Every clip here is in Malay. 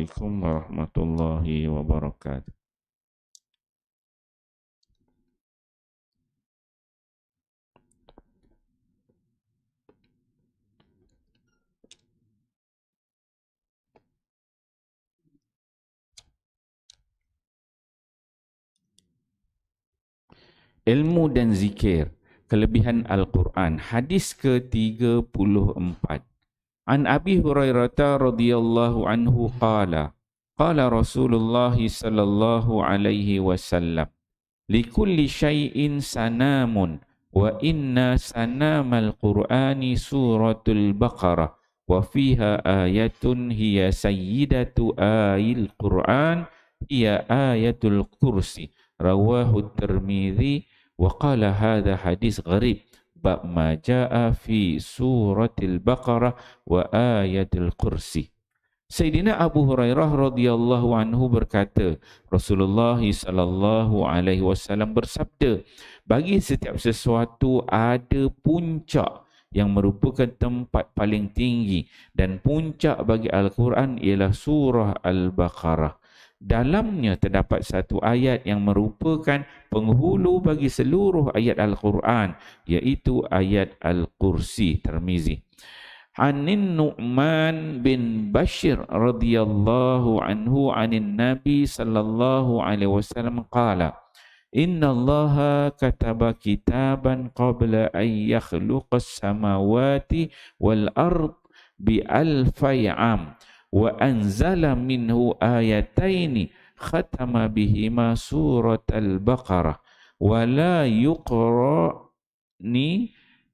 Assalamualaikum warahmatullahi wabarakatuh. Ilmu dan zikir, kelebihan Al-Quran. Hadis ke-34. An Abi Hurairah radhiyallahu anhu qala, qala Rasulullah sallallahu alaihi wasallam, likulli syai'in sanamun wa inna sanamal Qur'ani suratul Baqarah wa fiha ayatun hiya sayyidatu ayil Qur'an hiya ayatul kursi rawahu Tirmidzi wa qala hadha hadis gharib bab ma jaa fi suratil Baqarah wa ayatul kursi. Sayyidina Abu Hurairah radhiyallahu anhu berkata, Rasulullah sallallahu alaihi wasallam bersabda, bagi setiap sesuatu ada puncak yang merupakan tempat paling tinggi, dan puncak bagi Al-Quran ialah surah Al-Baqarah. Dalamnya terdapat satu ayat yang merupakan penghulu bagi seluruh ayat Al-Quran, iaitu ayat Al-Kursi. Tirmizi. Anin Nu'man bin Bashir radhiyallahu anhu anin Nabi sallallahu alaihi wasallam qala, Inna Allaha kataba kitaban qabla an yakhluqas samawati wal ard bi alfai am wa anzala minhu ayataini khatama bihima surat al-Baqarah wa la yuqra'ni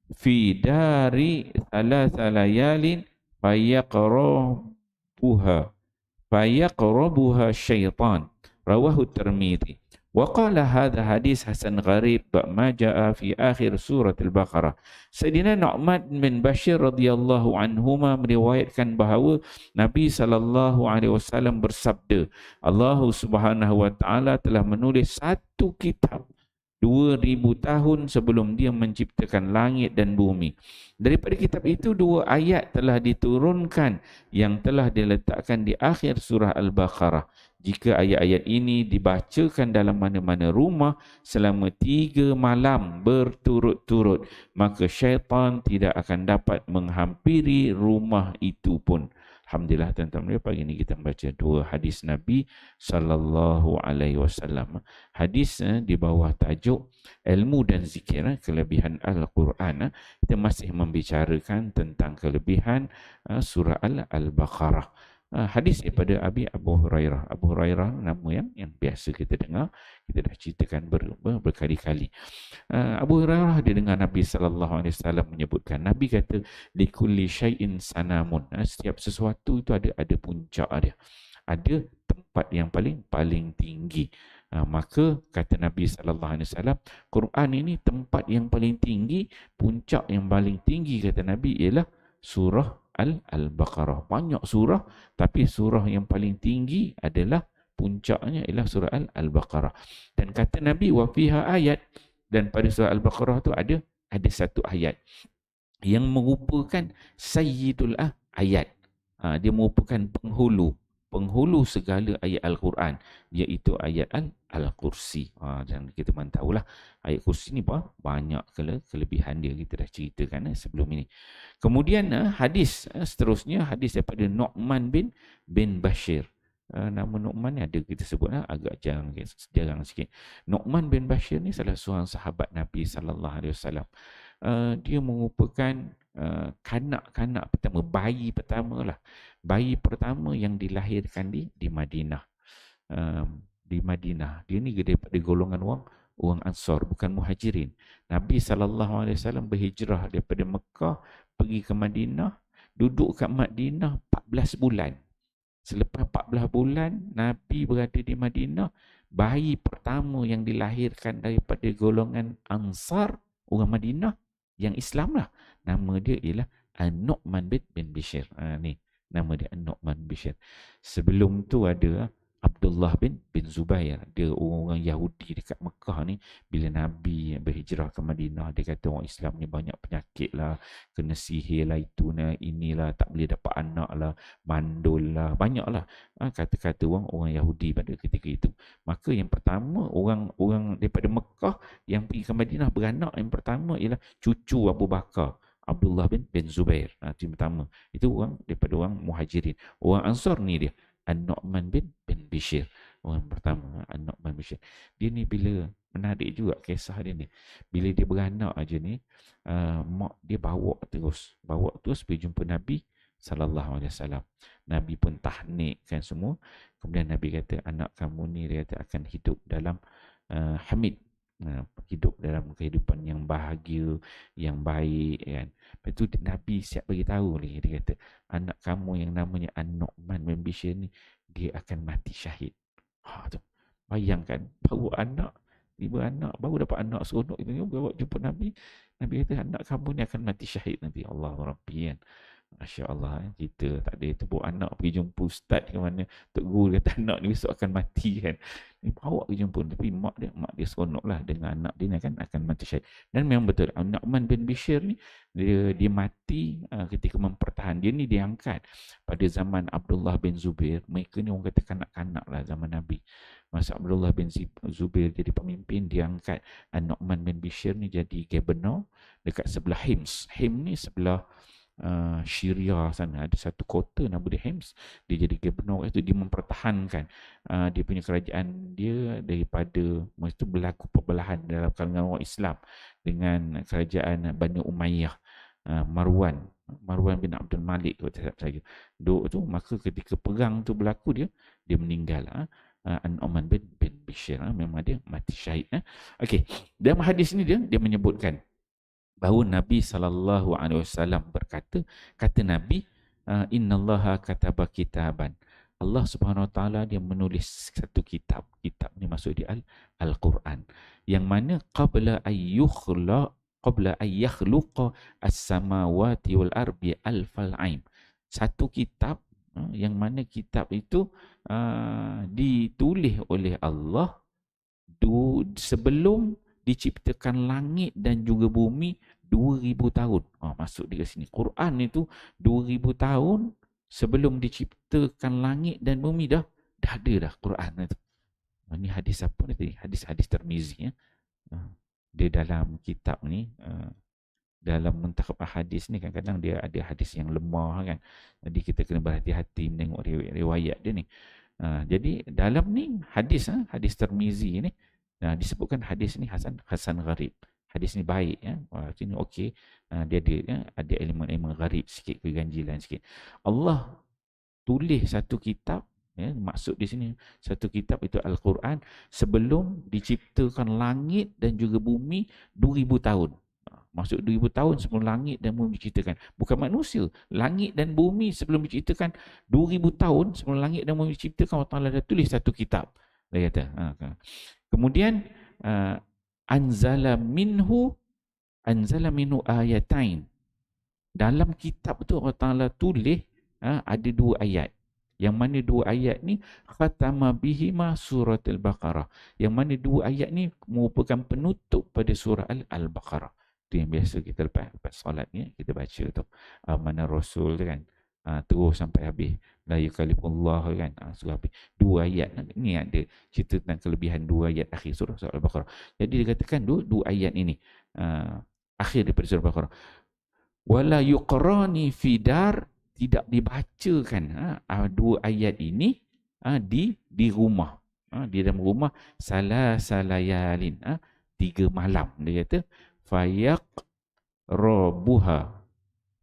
fi dari thalatha layalin fayaqrabuha syaitan rawahu Tirmidzi wa qala hadha hadis hasan gharib ma jaa fi akhir surat al-Baqarah. Sayyidina Nu'man bin Bashir radhiyallahu anhuma meriwayatkan bahawa Nabi sallallahu alaihi wasallam bersabda, Allah Subhanahu wa taala telah menulis satu kitab 2000 tahun sebelum dia menciptakan langit dan bumi. Daripada kitab itu, 2 ayat telah diturunkan yang telah diletakkan di akhir surah Al-Baqarah. Jika ayat-ayat ini dibacakan dalam mana-mana rumah selama 3 malam berturut-turut, maka syaitan tidak akan dapat menghampiri rumah itu pun. Alhamdulillah tuan-tuan, pagi ini kita membaca 2 hadis Nabi sallallahu alaihi wasallam. Hadis di bawah tajuk ilmu dan zikir, kelebihan Al-Quran. Kita masih membicarakan tentang kelebihan surah Al-Baqarah. Hadis daripada Abu Hurairah. Abu Hurairah nama yang biasa kita dengar, kita dah ceritakan berkali-kali. Abu Hurairah dia dengar Nabi sallallahu alaihi wasallam menyebutkan, Nabi kata likulli syai'in sanamun. Setiap sesuatu itu ada puncak dia. Ada tempat yang paling tinggi. Maka kata Nabi sallallahu alaihi wasallam, Quran ini tempat yang paling tinggi, puncak yang paling tinggi kata Nabi ialah surah Al-Baqarah. Banyak surah, tapi surah yang paling tinggi adalah puncaknya ialah surah Al-Baqarah. Dan kata Nabi wa fiha ayat, dan pada surah Al-Baqarah tu ada satu ayat yang merupakan sayyidul ayat. Dia merupakan penghulu segala ayat Al-Quran, iaitu ayat Al-Kursi. Dan kita memang tahulah ayat kursi ni banyak kelebihan dia, kita dah ceritakan sebelum ini. Kemudian hadis seterusnya, hadis daripada Nu'man bin Bashir. Nama Nu'man ni ada kita sebut agak jarang sikit. Nu'man bin Bashir ni salah seorang sahabat Nabi sallallahu alaihi wasallam. Dia merupakan kanak-kanak pertama, bayi pertama yang dilahirkan di Madinah. Di Madinah. Dia ni daripada golongan orang Ansar, bukan Muhajirin. Nabi SAW berhijrah daripada Mekah pergi ke Madinah, duduk kat Madinah 14 bulan. Selepas 14 bulan Nabi berada di Madinah, bayi pertama yang dilahirkan daripada golongan Ansar, orang Madinah yang Islam lah, nama dia ialah An-Nu'man bin Bashir. Ni nama dia An-Nu'man bin Bashir. Sebelum tu ada Abdullah bin Zubair. Dia orang Yahudi dekat Mekah ni. Bila Nabi berhijrah ke Madinah, dia kata orang Islam ni banyak penyakit lah, kena sihir lah, itu lah, inilah, tak boleh dapat anak lah, mandul lah, banyak lah kata-kata orang Yahudi pada ketika itu. Maka yang pertama, orang daripada Mekah yang pergi ke Madinah beranak, yang pertama ialah cucu Abu Bakar, Abdullah bin Zubair. Itu yang pertama. Itu orang daripada orang Muhajirin. Orang Ansar ni dia An-Nu'man bin Bishir. Orang pertama, An-Nu'man bin Bishir. Dia ni bila, menarik juga kisah dia ni. Bila dia beranak aja ni, mak dia bawa terus pergi jumpa Nabi sallallahu alaihi wasallam. Nabi pun tahnik kan semua. Kemudian Nabi kata, anak kamu ni dia kata akan hidup dalam hamid, hidup dalam kehidupan yang bahagia, yang baik kan. Lepas tu Nabi siap beritahu lagi, dia kata anak kamu yang namanya An-Nu'man bin Bishir ni dia akan mati syahid. Tu. Bayangkan baru beranak, baru dapat anak seronok itu, bawa jumpa Nabi. Nabi kata anak kamu ni akan mati syahid nanti. Allah Rabbi kan. Masya Allah, kita tak ada tepuk anak pergi jumpa ustaz ke mana, Tok Guru kata anak ni besok akan mati kan. Ni bawa pergi jumpa, tapi mak dia seronok lah dengan anak dia ni akan mati syahid. Dan memang betul, Nu'man bin Bishir ni dia mati ketika mempertahan. Dia ni diangkat pada zaman Abdullah bin Zubair. Mereka ni orang kata kanak-kanak lah zaman Nabi. Masa Abdullah bin Zubair jadi pemimpin, diangkat Nu'man bin Bishir ni jadi governor dekat sebelah Hims. Hims ni sebelah Syria sana, ada satu kota nama dia Hims. Dia jadi gubernur itu, dia mempertahankan dia punya kerajaan dia daripada masa itu berlaku perbelahan dalam kalangan orang Islam dengan kerajaan Bani Umayyah, Marwan bin Abdul Malik saja. Tu maka ketika perang tu berlaku, dia meninggal. An-Nu'man bin Bishir memang dia mati syahid. Okey, dalam hadis ni dia menyebutkan bahawa Nabi SAW berkata, kata Nabi, innallaha kataba kitaban. Allah Subhanahu Wa Taala dia menulis satu kitab. Kitab ni maksud dia Al-Quran. Yang mana qabla ayyakhluqa as-samawati wal ardi alfal aim. Satu kitab yang mana kitab itu ditulis oleh Allah sebelum diciptakan langit dan juga bumi 2000 tahun. Masuk di sini. Quran itu 2000 tahun sebelum diciptakan langit dan bumi dah ada dah Quran itu. Ini hadis apa tadi? Hadis Tirmizi ya. Dia dalam kitab ni, dalam muntakhab hadis ni kadang-kadang dia ada hadis yang lemah kan. Jadi kita kena berhati-hati menengok riwayat dia ni. Jadi dalam ni hadis Tirmizi ni, disebutkan hadis ni hasan gharib. Hadis ni baik ya. Sini okey. Dia ada elemen-elemen gharib sikit, keganjilan sikit. Allah tulis satu kitab ya, maksud di sini satu kitab itu Al-Quran sebelum diciptakan langit dan juga bumi 2000 tahun. Maksud 2000 tahun sebelum langit dan bumi diciptakan. Bukan manusia. Langit dan bumi sebelum diciptakan 2000 tahun sebelum langit dan bumi diciptakan, Allah Ta'ala dah tulis satu kitab. Dia kata. Kemudian anzala minhu ayatain. Dalam kitab tu Allah Ta'ala tulis ada 2 ayat. Yang mana 2 ayat ni khatama bihima surat Al-Baqarah. Yang mana 2 ayat ni merupakan penutup pada surah Al-Baqarah. Itu yang biasa kita lepas solat ni kita baca tu. Mana Rasul tu kan. Terus sampai habis. La yukalifullah kan. Surah habis. 2 ayat ni ada cerita tentang kelebihan 2 ayat akhir surah Al-Baqarah. Jadi dikatakan 2 ayat ini akhir daripada surah Al-Baqarah. Wala yuqrani fidar, tidak dibacakan 2 ayat ini di rumah. Di dalam rumah salasalayalin 3 malam. Dia kata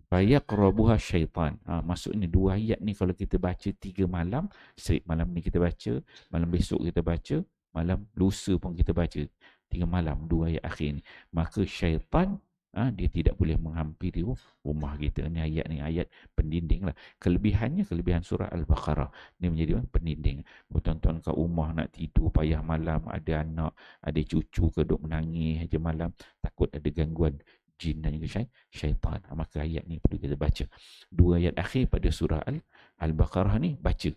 fayaqrabuha syaitan. Maksudnya 2 ayat ni kalau kita baca 3 malam, malam ni kita baca, malam besok kita baca, malam lusa pun kita baca, 3 malam 2 ayat akhir ni, maka syaitan dia tidak boleh menghampiri rumah kita. Ni ayat pendinding lah. Kelebihan surah Al-Baqarah ni menjadi pendinding. Tuan-tuan kat rumah nak tidur payah malam, ada anak, ada cucu ke duk menangis aja malam, takut ada gangguan jin dan juga syaitan, maka ayat ni perlu kita baca. 2 ayat akhir pada surah Al-Baqarah ni baca.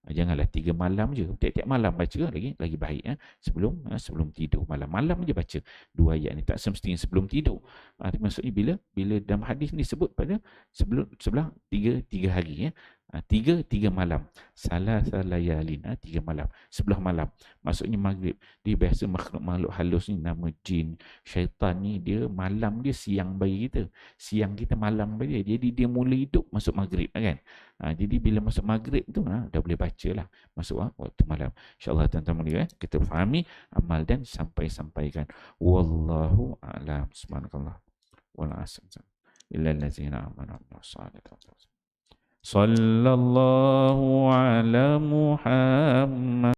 Janganlah 3 malam je. Tiap-tiap malam baca lagi baik. Sebelum tidur. Malam-malam je baca 2 ayat ni. Tak semestinya sebelum tidur. Maksudnya bila dalam hadis ni sebut pada sebelah 3 hari. 3 malam. Salah layalin. 3 malam. Sebelah malam. Maksudnya maghrib. Dia biasa makhluk-makhluk halus ni, nama jin, syaitan ni, dia malam dia siang bagi kita. Siang kita malam bagi dia. Jadi dia mula hidup masuk maghrib kan. Jadi bila masuk maghrib tu dah boleh baca lah. Masuk waktu malam. InsyaAllah tuan-tuan mulia kita fahami, amal dan sampaikan. Wallahu a'lam. Subhanakallah. Wal asr. Illa allazina amanu wa salatu. Sallallahu ala Muhammad.